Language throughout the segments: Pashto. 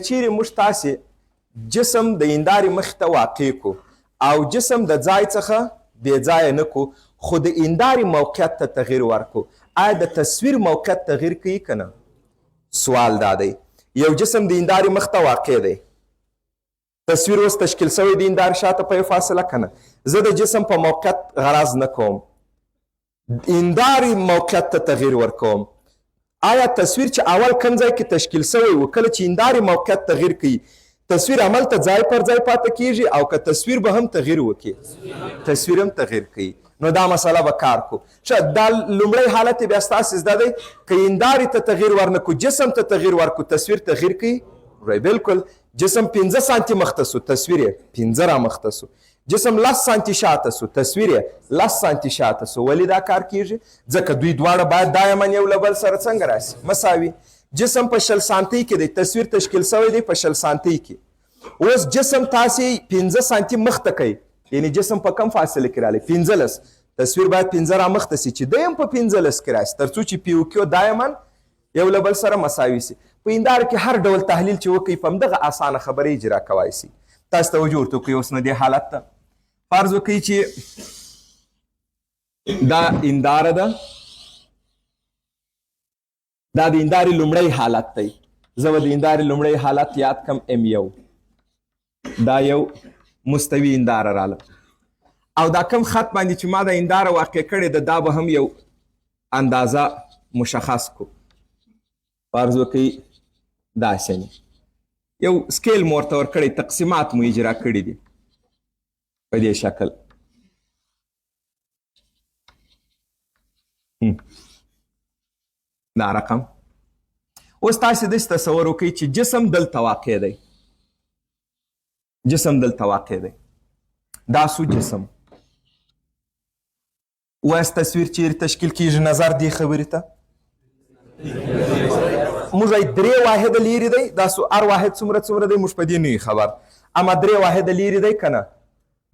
که چیرې موږ تاسې جسم د هندارې مخې ته واقع کو او جسم د ځای څخه بې ځایه نه کو خو د هندارې موقعیت ته تغییر ورکو آیا د تصویر موقعیت تغییر کوي که نه؟ سوال دا دی یو جسم د هندارې مخ ته واقع دی تصویر اوس تشکیل شوی د هندارې شاته په یو فاصله که نه زه د جسم په موقعیت غرض نه کوم هندارې موقعیت ته تغییر ورکوم آیا تصویر چې اول کوم ځای کې تشکیل شوی و کله چې هندارې موقعیت تغییر کوي تصویر عمل ته ځای پر ځای پاتې کیږي او که تصویر به هم تغییر وکړي تصویر هم تغییر کوي نو دا مسله به کار کو دا لومړی حالت بیا ستاسې زده دی که هندارې ته تغییر ورنکو جسم ته تغییر ورکو تصویر تغییر کوي بالکل جسم 15 سانتي مخته سو تصویر یې 15 را مخته سو جسم 10 سانتي شاته سو تصویر یې 10 سانتي شاته سو ولې دا کار کیږي ځکه دوی دواړه باید دایما یو له بل سره څنګه راسي مساوي جسم په 60 سانتي کې دی تصویر تشکیل شوی دی په 60 سانتي کې اوس جسم تاسې 15 سانتي مخته کوي یعنی جسم په کم فاصله کې رالی 15 تصویر باید 15 را مخته سي چې دی هم په 15 کې راسي تر څو چې پی او کیو دایما یو له بل سره مساوي سي په هنداره کې هر ډول تحلیل چې وکړي په همدغه اسانه خبرې اجرا کوای سي تاسو توجه ورته وکړئ اوس نو دې حالت ته فرض وکړئ چې دا هنداره ده دا د هندارې لومړی حالت دی زه به د هندارې لومړی حالت یاد کم M1 دا یو مستوي هنداره راله او دا کم خط باندې چې ما د هنداره واقع کړې ده دا به هم یو اندازه مشخص کو فرض وکړئ داسې یو سکیل مو ورته ورکړی تقسیمات مو اجرا کړي دي په دې شکل دا رقم اوس تاسې داسې تصور وکړئ چې جسم دلته واقع دی جسم دلته واقع دی دا سو جسم وایس تصویر چیرې تشکیل کیږي نظر دې خبرې ته موږ وایي 3 واحده لیرې دی دا سو هر واحد څومره دی موږ په دې نه خبر اما 3 واحده لیرې دی که نه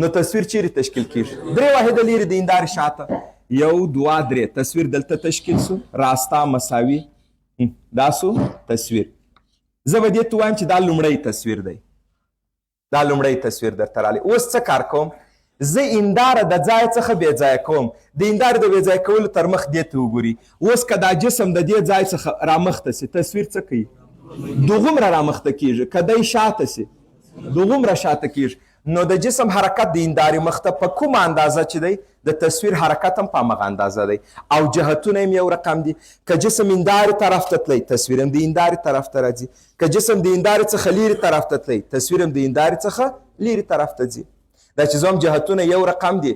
نو تصویر چیرې تشکیل کیږي 3 واحده لیرې د هندارې شاته 1 2 3 تصویر دلته تشکیل سو راستا مساوي دا سو تصویر زه به دې ته وایم چې دا لومړی تصویر دی دا لومړی تصویر درته رالی اوس څه کار کوم زه هنداره د ځای څخه بې ځایه کوم د هندارې د بې ځایه کولو تر مخ دې ته وګوري اوس که دا جسم د دې ځای څخه رامخته سي تصویر څه کوي دوغومره رامخته کیږي که دی شاته سي دوغومره شاته کیږي نو د جسم حرکت د هندارې مخته په کومه اندازه چې دی د تصویر حرکت هم په همغه اندازه دی او جهتونه هم یو رقم دي که جسم هندارې طرف ته تللی تصویر هم د هندارې طرف ته راځي که جسم د هندارې څخه لیرې طرف ته تللی تصویر هم د هندارې څخه لیرې طرف ته ځي دا چې زوم جهتونه یو رقم دي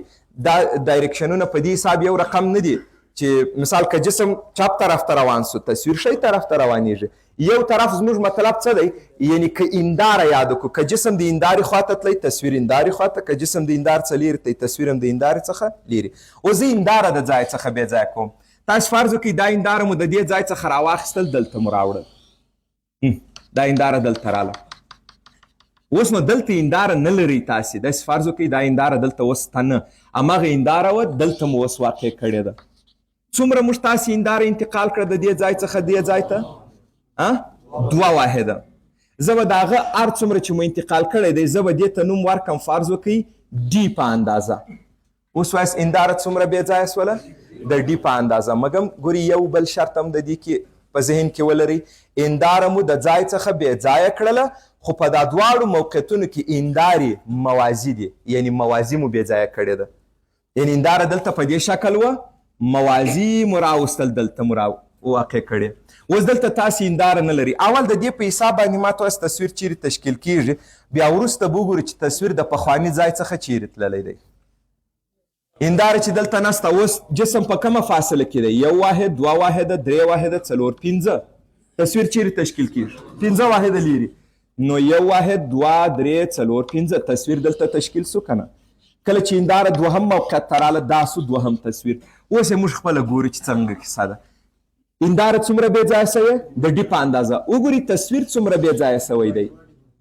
دا ډایرکشنونه په دې حساب یو رقم نه دي چې مثال که جسم چپ طرف ته روان سو تصویر شی طرف ته روانیږي یو طرف زموږ مطلب څه دی یعنی که هنداره یاد کړو که جسم د هندارې خواته تللی تصویر هندارې خواته که جسم د هندارې څخه لیرې تللی تصویر هم د هندارې څخه لیرې اوس زه هنداره د ځای څخه بې ځایه کوم تاسو فرض وکړئ دا هنداره مو د دې ځای څخه راواخیستل دلته مو راوړل دا هنداره دلته راله اوس نو دلته هنداره نه لرئ تاسې داسې فرض وکړئ دا هنداره دلته اوس ته نه همغه هنداره وه دلته مو اوس واقع کړې ده څومره موږ تاسې هنداره انتقال کړه د دې ځای څخه دې ځای ته 2 واحده زه به د هغه هر څومره چې مو انتقال کړی دی زه به دې ته نوم ورکړم فرض وکړئ ډي په اندازه اوس وایس هنداره څومره بې ځایه سوله د ډي په اندازه مګم ګوري یو بل شرط هم د دې کې په ذهن کې ولرئ هنداره مو د ځای څخه بې ځایه کړله خو په دا دواړو موقعیتونو کې هندارې موازي دي یعنی موازي مو بې ځایه کړې ده یعنی هنداره دلته په دې شکل وه موازي مو راوستل دلته مو واقع کړې اوس دلته تاسې هنداره نه لري اول د دې په حساب باندې ما ته اوس تصویر چیرې تشکیل کیږي بیا وروسته به وګورو چې تصویر د پخواني ځای څخه چیرې تللی دی هنداره چې دلته نسته اوس جسم په کومه فاصله کې دی 1 واحد 2 واحده 3 واحده 4 5 تصویر چیرې تشکیل کیږي 15 واحده لیري نو 1 واحد 2 3 4 5 تصویر دلته تشکیل سو کنه کله چې هنداره دوهم موقعیت ته راله دا سو دوهم تصویر اوس یې موږ خپله ګورو چې څنګه کیسه ده هنداره څومره بې ځایه سوی د ډي په اندازه وګورئ تصویر څومره بې ځایه سوی دی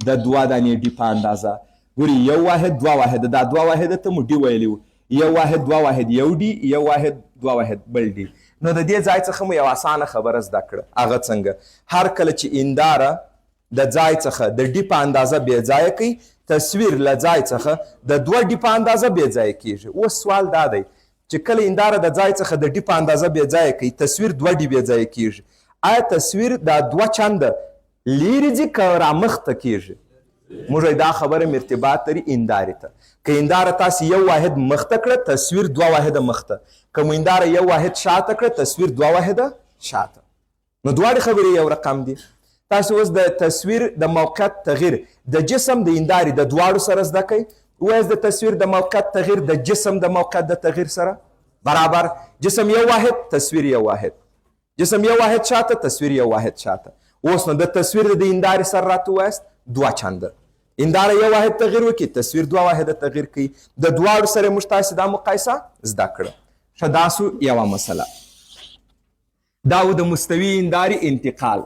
د 2 دانې ډي په اندازه ګورئ 1 واحد 2 واحده دا 2 واحده ته مو ډي ویلی و 1 واحد 2 واحد یو ډي 1 واحد 2 واحد بل ډي نو د دې ځای څخه مو یو اسانه خبره زده کړه هغه څنګه هر کله چې هنداره د ځای څخه د ډي په اندازه بې ځایه کوي، تصویر له ځای څخه د 2 ډي په اندازه بې ځایه کیږي. اوس سوال دا دی چې کله هنداره د ځای څخه د ډي په اندازه بې ځایه کوي، تصویر 2 ډي بې ځایه کیږي. آیا تصویر دا 2 چنده لیرې ځي که رامخته کیږي؟ موږ دا خبره ارتباط لري هندارې ته. که هنداره تاسې یو واحد مخته کړه، تصویر 2 واحده مخته. که مو هنداره یو واحد شاته کړه، تصویر 2 واحده شاته. نو دواړې خبرې یو رقم دي. تاسو اوس د تصویر د موقعیت تغییر د جسم د هندارې د دواړو سره زده کوئ. وایاست د تصویر د موقعیت تغییر د جسم د موقعیت د تغییر سره برابر. جسم یو واحد، تصویر یو واحد. جسم یو واحد شاته، تصویر یو واحد شاته. اوس نو د تصویر د هندارې سره راته وایاست 2 چنده. هنداره یو واحد تغییر وکړي، تصویر 2 واحده تغییر کوي. د دواړو سره موږ تاسې دا مقایسه زده کړه. ښه دا سو یوه مسله. دا و د مستوي هندارې انتقال.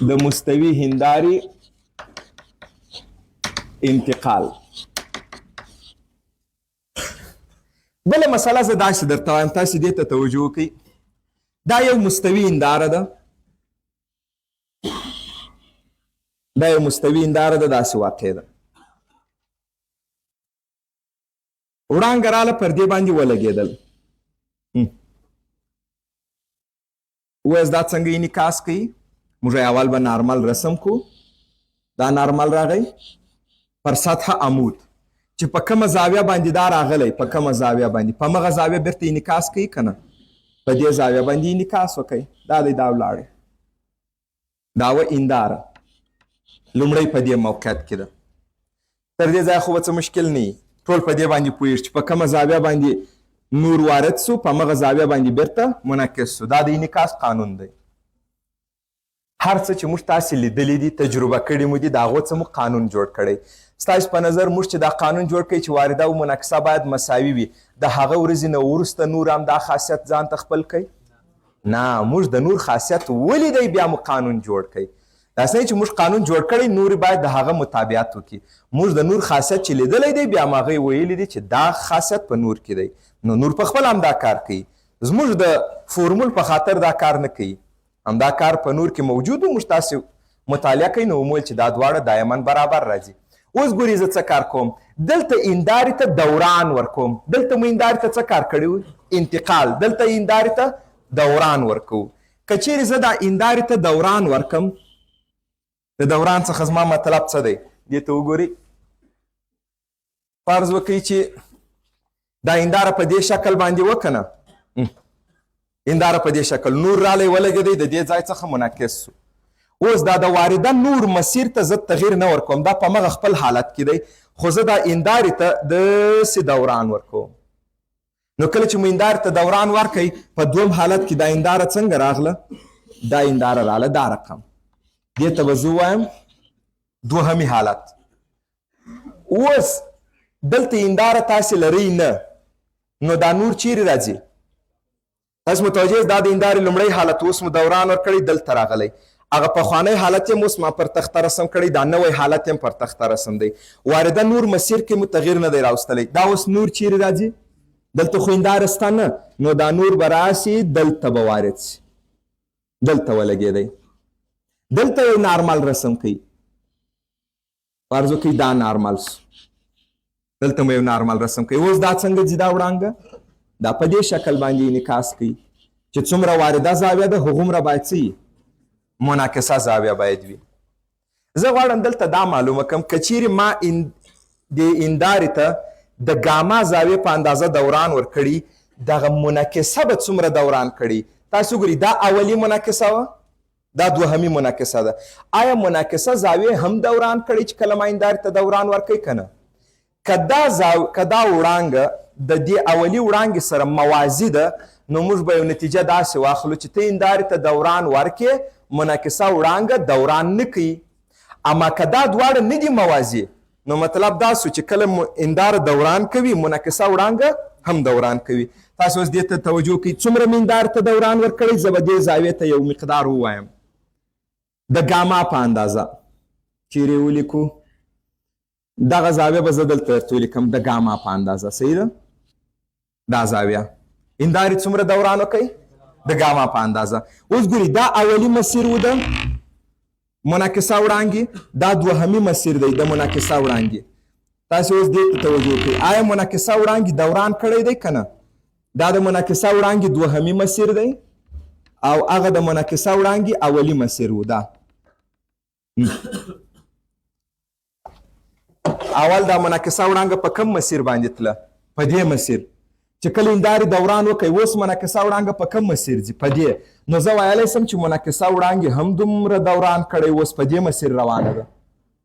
د مستوي هندارې انتقال. بله مسله زه داسې درته وایم، تاسې دې ته توجه وکړئ. دا یو مستوي هنداره ده. دا یو مستوي هنداره ده، داسې واقع ده. وړانګه راله پر دې باندې ولګېدل. وایاست دا څنګه انعکاس کوي؟ موږ اول به نارمل رسم کو. دا نارمل راغی پر سطح عمود چې په کومه زاویه باندې دا راغلی، په کومه زاویه باندې، په مغه زاویه بیرته انعکاس کوي که نه؟ په دې زاویه باندې انعکاس وکړئ. دا دی، دا ولاړې. دا وه هنداره. لومړی په دې موقعیت کې ده. تر دې ځایه خو به څه مشکل نه وي، ټول په دې باندې پوهېږي چې په کومه زاویه باندې نور وارد سو، په مغه زاویه باندې بیرته منعکس سو. دا د انعکاس قانون دی. هر څه چې موږ تاسې لیدلی دي، تجربه کړي مو دي، د هغو څه مو قانون جوړ کړی. ستاسو په نظر موږ چې دا قانون جوړ کړی چې وارده او منعکسه باید مساوي وي، د هغه ورځې نه وروسته نور هم دا خاصیت ځان ته خپل کوي؟ نه، موږ د نور خاصیت ولیدی بیا مو قانون جوړ کړی. داسې نه چې موږ قانون جوړ کړی، نور باید د هغه مطابقت وکړي. موږ د نور خاصیت چې لیدلی دی، بیا هم هغه ویلی دی چې دا خاصیت په نور کې دی. نو نور په خپل هم دا کار کوي. زموږ د فورمول په خاطر دا کار نه کوي. همدا کار په نور کې موجود و. موږ تاسې مطالعه کوئ نو ومویل چې دا دواړه دایما برابر راځي. اوس ګورئ زه څه کار کوم. دلته هندارې ته دوران ورکوم. دلته مو هندارې ته څه کار کړی و؟ انتقال. دلته هندارې ته دوران ورکوو. که چیرې زه دا هندارې ته دوران ورکم، د دوران څخه زما مطلب څه دی؟ دې ته وګورئ. فرض وکړئ چې دا هنداره په دې شکل باندې وکنه، هنداره په دې شکل نور رالی ولګېدی، د دې ځای څخه منعکس سو. اوس دا د وارده نور مسیر ته زه تغییر نه ورکوم، دا په مغه خپل حالت کې دی، خو زه دا هندارې ته داسې دوران ورکوم. نو کله چې مو هندارې ته دوران ورکوئ، په دوم حالت کې دا هنداره څنګه راغله؟ دا هنداره راغله دا رقم. دې ته به زه ووایم دوهمي حالت. اوس دلته هنداره تاسې لرئ نه، نو دا نور چیرې راځي؟ تاسو متوجه یاست دا د هندارې لومړی حالت، اوس مو دوران ورکړی دلته راغلی. هغه پخوانی حالت یې اوس ما پر تخته رسم کړی، دا نوی حالت یې پر تخته رسم دی. وارده نور مسیر کې مو تغییر نه دی راوستلی. دا اوس نور چیرې راځي؟ دلته خو هنداره سته نه، نو دا نور به راسي، دلته به وارد سي، دلته ولګېدی. دلته یو نارمل رسم کوي. فرض وکړئ دا نارمل سو، دلته مو یو نارمل رسم کوي. اوس دا څنګه ځي دا وړانګه؟ دا په دې شکل باندې انعکاس کوي چې څومره وارده زاویه ده هغومره باید څه وي؟ منعکسه زاویه باید وي. زه غواړم دلته دا معلومه کړم که چیرې ما د هندارې ته د ګاما زاویې په اندازه دوران ورکړي، دغه منعکسه به څومره دوران کړي؟ تاسو ګورئ دا اولی منعکسه وه، دا دوهمي منعکسه ده. آیا منعکسه زاویې هم دوران کړي چې کله ما هندارې ته دوران ورکوي که نه؟ که دا وړانګه د دې اولي وړانګې سره موازي ده، نو موږ به یو نتیجه داسې واخلو چې ته هندارې ته دوران ورکې، منعکسه وړانګه دوران نه کوي. اما که دا دواړه نه دي موازي، نو مطلب دا سو چې کله هنداره دوران کوي، منعکسه وړانګه هم دوران کوي. تاسو اوس دې ته توجه کوئ، څومره مې هندارې ته دوران ورکړی، زه به دې زاویې ته یو مقدار ووایم د ګاما په اندازه. چیرې ولیکو؟ دغه زاویه به زه دلته درته ولیکم د ګاما په اندازه. صحیح ده؟ دا زاویه هندارې څومره دوران وکړئ؟ د ګاما په اندازه. اوس ګورئ دا اولی مسیر و ده، منعکسه وړانګې دا دوهمي مسیر دی د منعکسه وړانګې. تاسې اوس دې ته توجه وکړئ. آیا منعکسه وړانګې دوران کړی دی که نه؟ دا د منعکسه وړانګې دوهمي مسیر دی او هغه د منعکسه وړانګې اولي مسیر و. دا اول دا منعکسه وړانګه په کم مسیر باندې تله؟ په دې مسیر. چې کله هندارې دوران وکړي اوس منعکسه وړانګه په کم مسیر ځي؟ په دې. نو زه ویلی سم چې منعکسه وړانګې هم دومره دوران کړی اوس په دې مسیر روانه ده.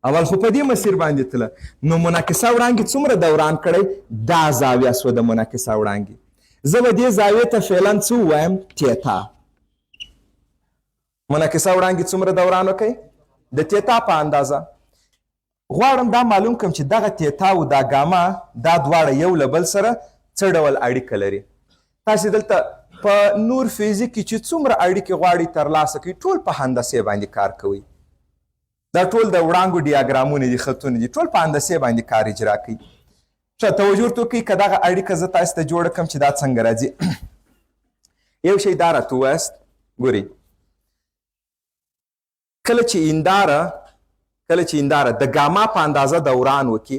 اول خو په دې مسیر باندې تله. نو منعکسه وړانګې څومره دوران کړی؟ دا زاویه سوه د منعکسه وړانګې. زه به دې زاویې ته فعلا څه ووایم؟ تیتا. منعکسه وړانګې څومره دوران وکړي؟ د تیتا په اندازه. غواړم دا معلوم کړم چې دغه تیتا او دا ګاما دا دواړه یو له بل سره څه ډول اړیکه لري. تاسې دلته په نور فزیک کې چې څومره اړیکې غواړي ترلاسه کړي ټول په هندسې باندې کار کوي. دا ټول د وړانګو ډیاګرامونه دي، خطونه دي، ټول په هندسې باندې کار اجرا کوي. ښه توجه ورته وکړئ که دغه اړیکه زه تاسې ته جوړه کړم چې دا څنګه راځي. یو شی دا راته ووایاست. ګورئ کله چې هنداره د ګاما په اندازه دوران وکړي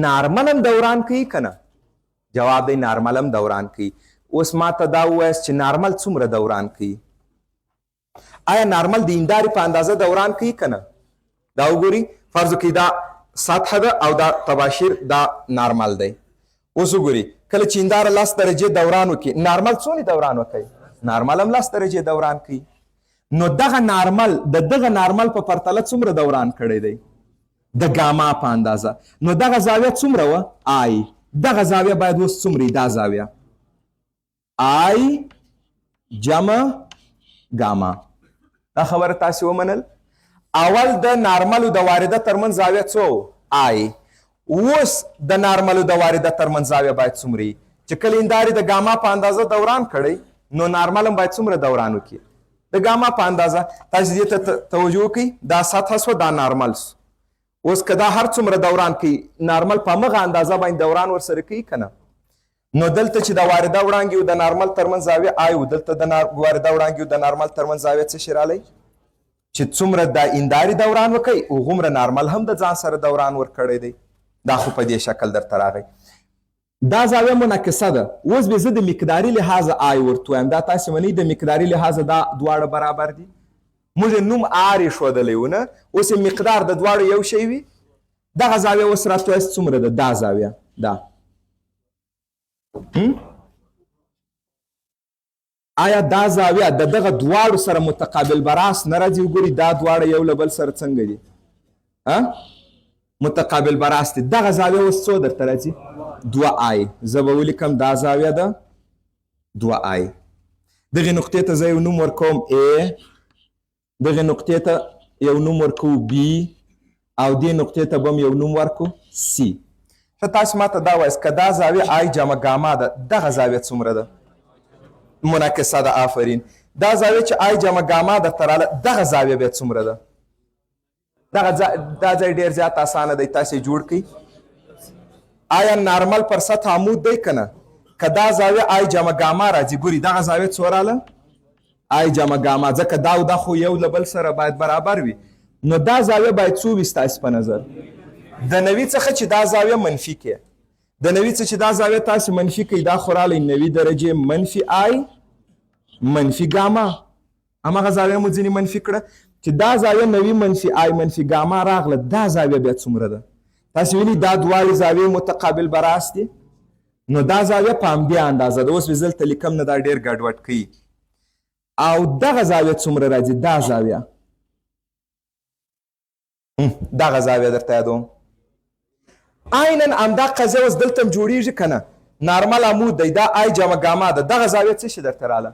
نارمل هم دوران کوي که نه؟ جواب دی نارمل هم دوران کوي. اوس ما ته دا ووایاست چې نارمل څومره دوران کوي؟ آیا نارمل د هندارې په اندازه دوران کوي که نه؟ دا وګورئ فرض وکړئ دا سطحه ده او دا تباشیر دا نارمل دی. اوس وګورئ کله چې هنداره 10 درجې دوران وکړي نارمل څومره دوران وکړي؟ نارمل هم 10 درجې دوران کوي. نو دغه نارمل د دغه نارمل په پرتله څومره دوران کړی دی؟ د ګاما په اندازه. نو دغه زاویه څومره وه؟ آی. دغه زاویه باید اوس څومره دا زاویه؟ آی جمع ګاما. دا خبره تاسې ومنل؟ اول د نارمل او د وارده ترمنځ زاویه څو؟ آی. اوس د نارمل او د وارده ترمنځ زاویه باید څومره وي؟ چې کله هندارې د ګاما په اندازه دوران کړی نو نارمل هم باید څومره دوران وکړي؟ د ګاما په اندازه. تاسې دې ته توجه وکړئ دا سطحه سوه دا نارمل سو. اوس که دا هر څومره دوران کوي نارمل په همغه اندازه باندې دوران ورسره کوي که نه؟ نو دلته چې د وارده وړانګې او د نارمل ترمنځ زاویه آی و دلته د وارده وړانګې او د نارمل ترمنځ زاویه څه شي رالی؟ چې څومره د هندارې دوران وکوي هغومره نارمل هم د ځان سره دوران ورکړی دی. دا خو په دې شکل درته راغی. دا زاویه منعکسه ده. اوس به زه د مقداري لحاظه آی ورته وایم. دا تاسې منئ د مقداري لحاظه دا دواړه برابر دي. موږ نوم آر ایښودلی و نه؟ اوس مقدار د دواړو یو شی وي. دغه زاویه اوس راته وایست څومره ده؟ دا زاویه دا. آیا دا زاویه د دغه دواړو سره متقابل براس نه راځي؟ وګورئ دا دواړه یو له بل سره څنګه دي؟ متقابل براس دي. دغه زاویه اوس څو درته راځي؟ 2 آی. زه به ولیکم دا زاویه ده 2 آی. دغې نقطې ته زه یو نوم ورکوم A، دغې نقطې ته یو نوم ورکوو B او دې نقطې ته به هم یو نوم ورکو C. ښه تاسې ما ته دا وایست که دا زاویه آی جمع ګاما ده دغه زاویه څومره ده؟ منعکسه ده. آفرین. دا زاویه چې آی جمع ګاما درته راله دغه زاویه بیا څومره ده؟ دا ځای ډېر زیات اسانه دی. تاسې جوړ کړئ. آیا نارمل پر سطح عمود دی که نه؟ که دا زاویه آی جمع ګاما راځي ګوري دغه زاویه څو راله؟ آی جمع ګاما. ځکه دا او دا خو یو له بل سره باید برابر وي. نو دا زاویه باید څو وي ستاسې په نظر؟ د 90 څخه چې دا زاویه منفي کړې، د 90 څخه چې دا زاویه تاسې منفي کړئ دا خو رالی 90 درجې منفي آی منفي ګاما. همغه زاویه مو ځینې منفي کړه چې دا زاویه 90 منفي آی منفي ګاما راغله. دا زاویه بیا څومره ده؟ تاسې وینئ دا دواړې زاویې متقابل براس دي. نو دا زاویه په همدې اندازه ده. اوس مې زه دلته لیکم نه دا ډېر ګډوډ کوي. او دغه زاویه څومره راځي؟ دا زاویه دغه زاویه درته یادوم. عینا همدا قضیه اوس دلته هم جوړېږي که نه؟ نارمل عمود دی دا آی جمع ګاما ده. دغه زاویه څه شي درته راله؟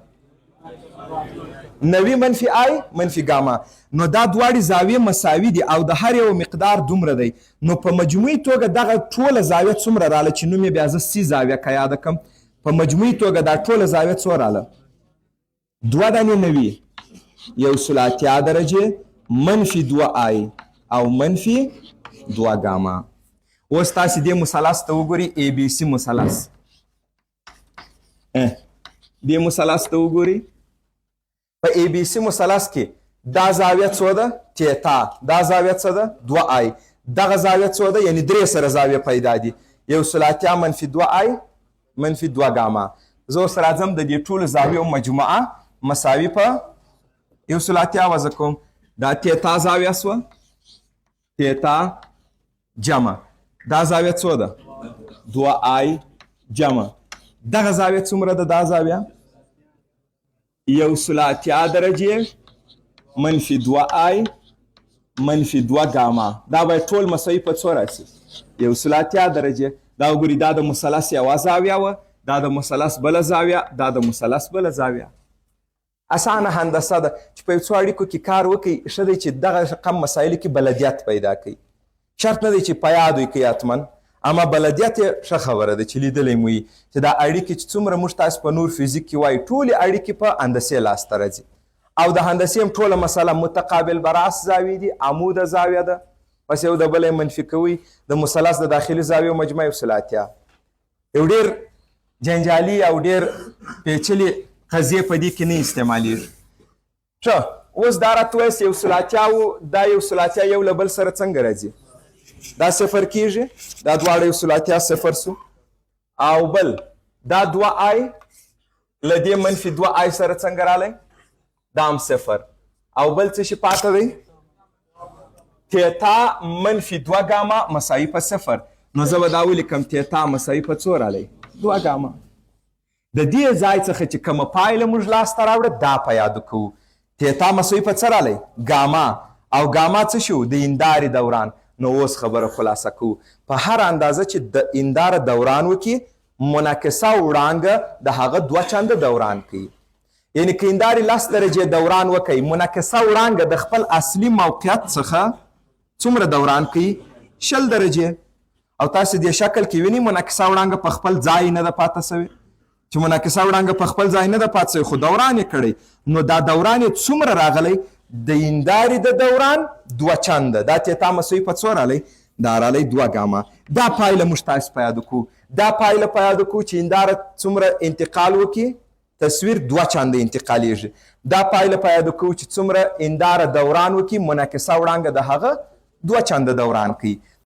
90 منفي آی منفي ګاما. نو دا دواړې زاویې مساوي دي او د هر یو مقدار دومره دی. نو په مجموعي توګه دغه ټوله زاویه څومره راله چې نوم یې بیا زه سی زاویه که یاده کړم؟ په مجموعي توګه دا ټوله زاویه څو راله؟ 2 دانې 90 یو سل اتیا درجې منفي 2 آی او منفي 2 ګاما. اوس تاسې دې مثلث ته وګورئ ABC مثلث. دې مثلث ته وګورئ. په ABC مثلث کې دا زاویه څو ده تیتا، دا زاویه څه ده 2 آی، دغه زاویه څو ده یعنی 3 سره زاویه پیدا دي. یو سلاتیا منفي 2 آی منفي 2 ګاما. زه اوس راځم د دې ټولو زاویو مجموعه مساوي په یو سلاتیا وضع کوم. دا تیتا زاویه سوه، تیتا جمع، دا زاویه څو ده 2 آی جمع، دغه زاویه څومره ده دا زاویه یو سلاتیا درجې منفي 2 آی منفي 2 ګاما. دا باید ټول مساوي په څو راسي یو سلاتیا درجې. دا وګورئ دا د مثلث یوه زاویه وه، دا د مثلث بله زاویه، دا د مثلث بله زاویه. اسانه هندسه ده چې په یو څو اړیکو کې کار وکړئ. ښه دی چې دغه رقم مسایلو کې بلدیت پیدا کوي. شرط نه دی چې په یاد وي که حتما، اما بلدیت یې ښه خبره ده چې لیدلی مو وي چې دا اړیکې چې څومره موږ تاسو په نور فزیک کې وایو ټولې اړیکې په هندسې لاسته راځي. او د هندسې هم ټوله مسله متقابل براس زاویې دي، عموده زاویه ده، بس یو د بله منفي کوي. د مثلث د داخلي زاویو مجموعه یو سلاتیا. یو ډېر جنجالي او ډېر پیچلې قضیې په دې کې نه استعمالیږي. ښه اوس دا راته وایاست یو سلاتیا و، دا یو سلاتیا یو له بل سره څنګه راځي؟ دا صفر کیږي، دا دواړه یو سلاتیا صفر سو، او بل دا 2 آی له دې منفي 2 آی سره څنګه رالی؟ دا هم صفر، او بل څه شي پاته دی تیتا منفي 2 ګاما مساوي په صفر. نو زه به دا ولیکم تیتا مساوي په څو رالی 2 ګاما. د دې ځای څخه چې کومه پایله موږ لاسته راوړه دا په یادو کوو. تیتا مساوي په څه رالی ګاما، او ګاما څه شو د هندارې دوران. نو اوس خبره خلاصه کوو. په هر اندازه چې د هنداره دوران وکړي منعکسه وړانګه د هغه 2 چنده دوران کوي. یعنی که هندارې 10 درجې دوران وکړي منعکسه وړانګه د خپل اصلي موقعیت څخه څومره دوران کوي 20 درجې. او تاسو دې شکل کې وینئ منعکسه وړانګه په خپل ځای نه ده پاته سوې. چې منعکسه وړانګه په خپل ځای نه ده پاته سوې خو دوران یې کړی. نو دا دوران یې څومره راغلی د هندارې د دوران 2 چنده. دا تیتا مساوي په څو رالی؟ دا رالی 2 ګاما. دا پایله موږ تاسو په یادو کوو. دا پایله په یادو کوو چې هنداره څومره انتقال وکړي تصویر 2 چنده انتقالیږي. دا پایله په یادو کوو چې څومره هنداره دوران وکړي منعکسه وړانګه د هغه 2 چنده دوران کوي.